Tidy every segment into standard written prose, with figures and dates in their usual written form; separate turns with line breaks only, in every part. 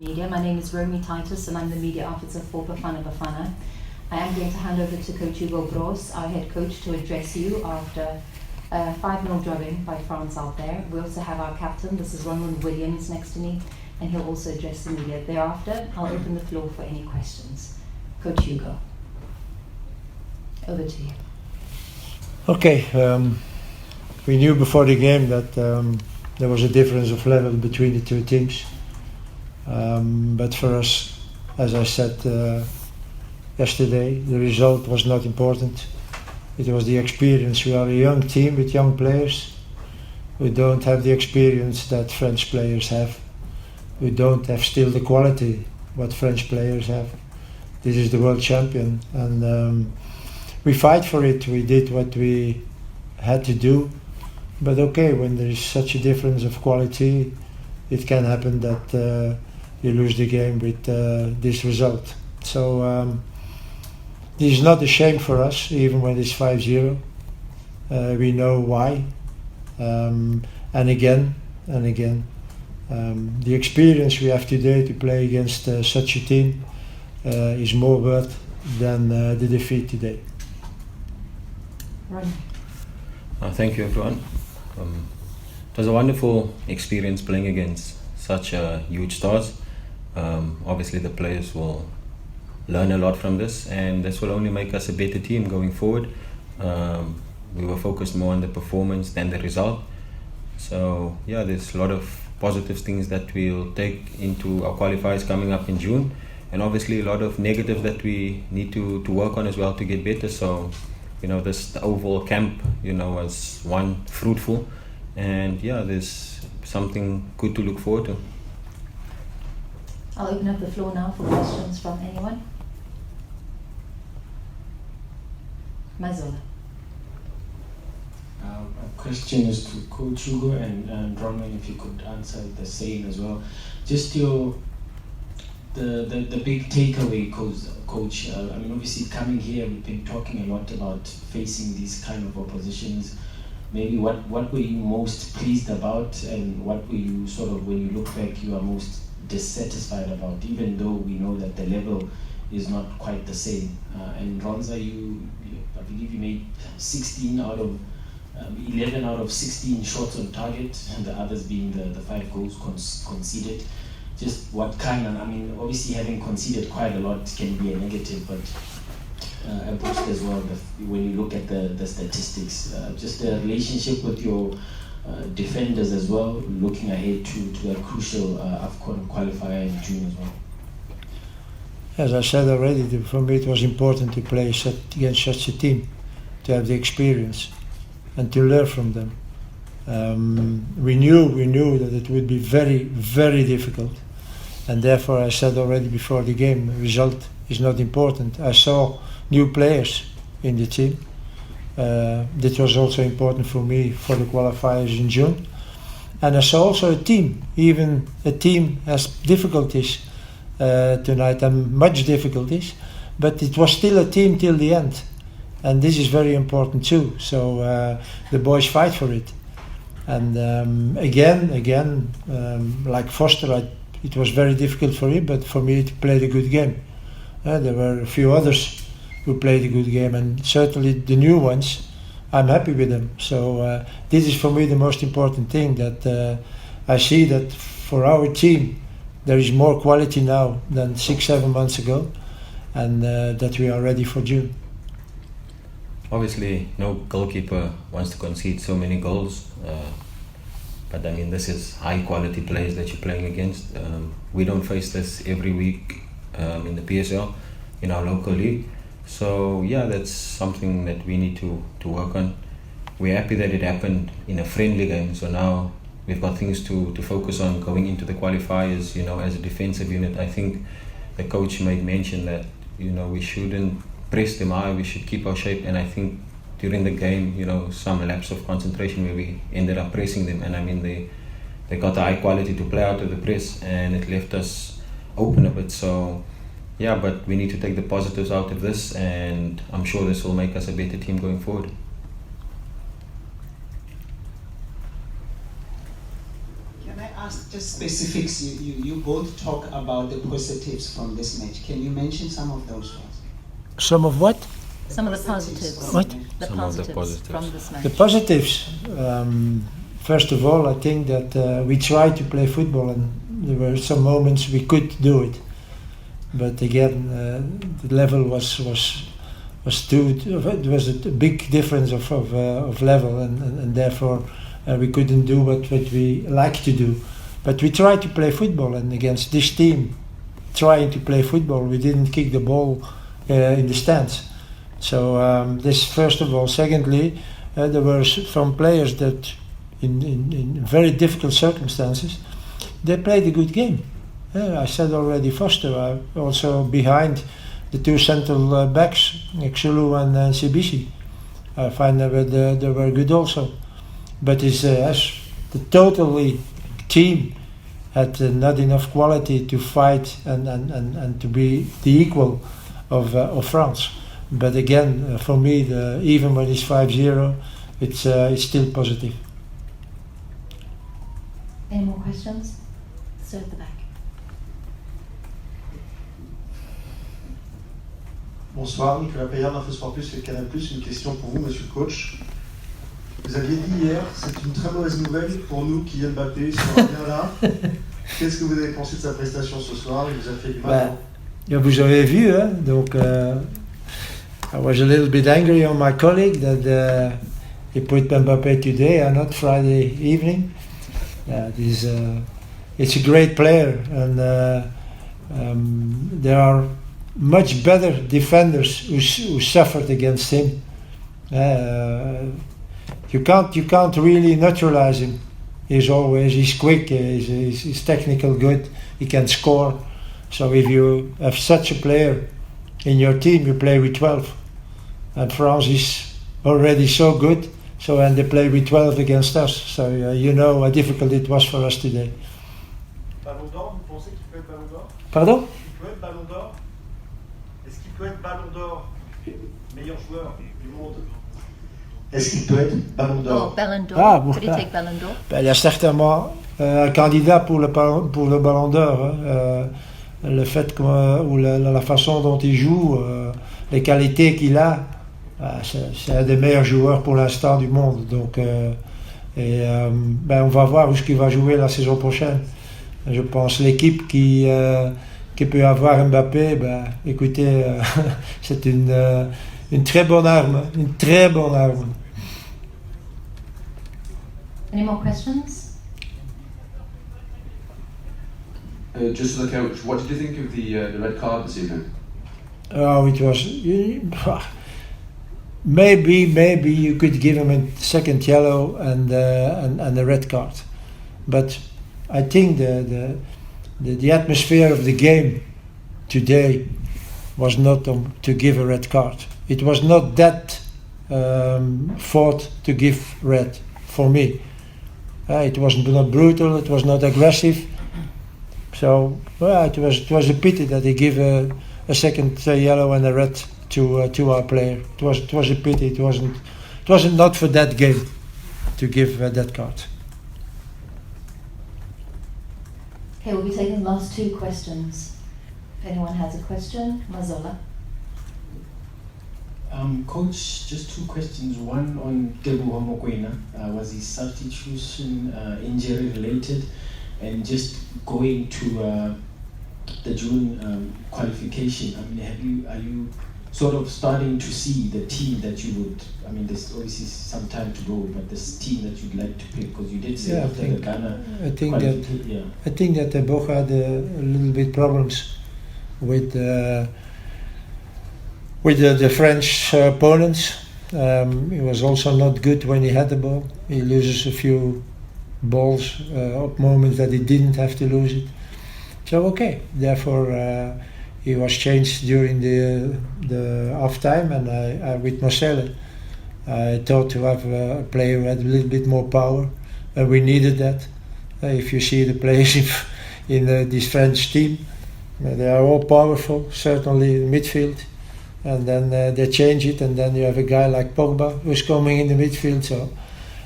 Media. My name is Romy Titus and I'm the media officer for Bafana. I am going to hand over to Coach Hugo, our head coach, to address you after a 5-0 drubbing by France out there. We also have our captain, this is Ronwen Williams next to me, and he'll also address the media. Thereafter, I'll open the floor for any questions. Coach Hugo, over to you.
Okay, we knew before the game that there was a difference of level between the two teams. But for us, as I said yesterday, the result was not important. It was the experience. We are a young team with young players. We don't have the experience that French players have. We don't have still the quality what French players have. This is the world champion, and we fight for it. We did what we had to do. But okay, when there is such a difference of quality, it can happen that you lose the game with this result. So this is not a shame for us, even when it's 5-0. We know why. And again, the experience we have today to play against such a team is more worth than the defeat today.
Right.
Thank you, everyone. It was a wonderful experience playing against such huge stars. Obviously, the players will learn a lot from this, and this will only make us a better team going forward. We were focused more on the performance than the result. So, yeah, there's a lot of positive things that we'll take into our qualifiers coming up in June, and obviously a lot of negatives that we need to work on as well to get better. So, the overall camp, was one fruitful, and yeah, there's something good to look forward to.
I'll open up the floor now for questions from anyone. Mazola.
A question is to Coach Hugo and Ronwen, if you could answer the same as well. Just the big takeaway, Coach. Obviously coming here, we've been talking a lot about facing these kind of oppositions. Maybe what were you most pleased about, and what were you sort of, when you look back, you are most dissatisfied about, even though we know that the level is not quite the same? And Ronza, I believe you made 11 out of 16 shots on target, and the others being the 5 goals conceded. Just what kind of, obviously having conceded quite a lot can be a negative, but a boost as well when you look at the statistics. Just the relationship with your defenders as well, looking ahead to a crucial AFCON qualifier in June as well.
As I said already, for me it was important to play against such a team, to have the experience and to learn from them. We knew that it would be very, very difficult, and therefore I said already before the game, the result is not important. I saw new players in the team. That was also important for me for the qualifiers in June. And I saw also a team, even a team has difficulties tonight, and much difficulties, but it was still a team till the end. And this is very important too. So the boys fight for it. And again, like Foster, it was very difficult for him, but for me to play a good game. There were a few others who played a good game, and certainly the new ones, I'm happy with them. So this is for me the most important thing, that I see that for our team there is more quality now than 6-7 months ago, and that we are ready for June.
Obviously, no goalkeeper wants to concede so many goals, but this is high quality players that you're playing against. We don't face this every week in the PSL, in our local league. So yeah, that's something that we need to work on. We're happy that it happened in a friendly game, so now we've got things to focus on going into the qualifiers. As a defensive unit, I think the coach made mention that we shouldn't press them high, we should keep our shape, and I think during the game, some lapse of concentration where we ended up pressing them, and they got the high quality to play out of the press, and it left us open a bit. So yeah, but we need to take the positives out of this, and I'm sure this will make us a better team going forward.
Can I ask just specifics. You both talk about the positives from this match. Can you mention some of those ones?
Some of what?
Some of the positives.
What?
The
Some of the
positives
positives.
from this match.
The positives. First of all, I think that we tried to play football, and there were some moments we could do it. But again, the level was too. It was a big difference of level, and therefore we couldn't do what we like to do. But we tried to play football, and against this team, trying to play football, we didn't kick the ball in the stands. So this first of all. Secondly, there were some players that, in very difficult circumstances, they played a good game. I said already Foster, also behind the two central backs, Xulu and Sibisi. I find that they were good also. But as the totally team had not enough quality to fight and to be the equal of France. But again, for me, even when it's 5-0, it's still positive.
Any more questions? Sir at the back.
Bonsoir, Nicolas Payard d'Info Sport Plus et Canal+. Une question pour vous, monsieur le coach. Vous aviez dit hier, c'est une très mauvaise nouvelle pour nous Kylian Mbappé sera bien là. Qu'est-ce que vous avez pensé de sa prestation ce soir? Il vous a fait du mal.
Vous avez vu, hein? Donc I was a little bit angry on my colleague that he put Mbappé today and not Friday evening. It's a great player, and there are much better defenders who suffered against him. You can't really neutralize him. He's quick, he's technical good, he can score. So if you have such a player in your team, you play with 12. And France is already so good, and they play with 12 against us. So you know how difficult it was for us today.
Ballon d'or, vous pensez qu'il peut être Ballon d'or?
Pardon?
Il peut être Ballon d'or? Est-ce qu'il peut être Ballon d'or? Meilleur joueur du monde? Est-ce qu'il peut être Ballon d'or?
Oh, Ballon d'Or.
Ah, bon.
Could he take Ballon d'Or?
Il y a certainement un candidat pour le Ballon d'Or. Hein. Le fait ou la façon dont il joue, les qualités qu'il a, c'est un des meilleurs joueurs pour l'instant du monde. Donc, on va voir où ce qu'il va jouer la saison prochaine. Je pense l'équipe qui peut avoir Mbappé, écoutez, c'est une très bonne arme, une très bonne arme.
Any more questions?
Just as a coach, what did you think of the red card this evening?
Oh, it was maybe you could give him a second yellow and a red card, but I think the atmosphere of the game today was not to give a red card. It was not that fought to give red for me. It was not brutal. It was not aggressive. So it was a pity that they give a second yellow and a red to our player. It was a pity. It wasn't not for that game to give that card.
Okay, we'll be taking the last two questions. If anyone has a question, Mazola.
Coach, just two questions. One on Tebu Mokoena. Was his substitution injury related? And just going to the June qualification, I mean, are you sort of starting to see the team that you would, I mean, there's obviously some time to go, but this team that you'd like to pick, because you did say after the Ghana
I think that they both had a little bit problems with the French opponents. He was also not good when he had the ball. He loses a few balls at moments that he didn't have to lose it. So therefore he was changed during the half time, and I with Marcelo I thought to have a player who had a little bit more power, and we needed that. If you see the players in this French team, they are all powerful, certainly in midfield, and then they change it, and then you have a guy like Pogba who's coming in the midfield. So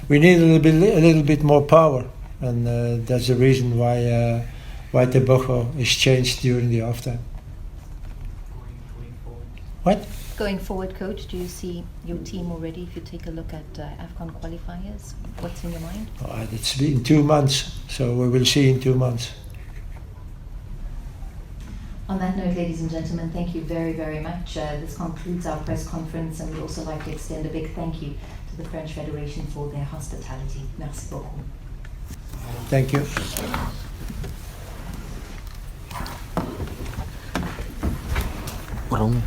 we need a little bit more power, and that's the reason why the Bocho is changed during the halftime. What?
Going forward, Coach, do you see your team already? If you take a look at AFCON qualifiers, what's in your mind?
It's been 2 months, so we will see in 2 months.
On that note, ladies and gentlemen, thank you very, very much. This concludes our press conference, and we'd also like to extend a big thank you to the French Federation for their hospitality. Merci beaucoup.
Thank you.
Ronwen.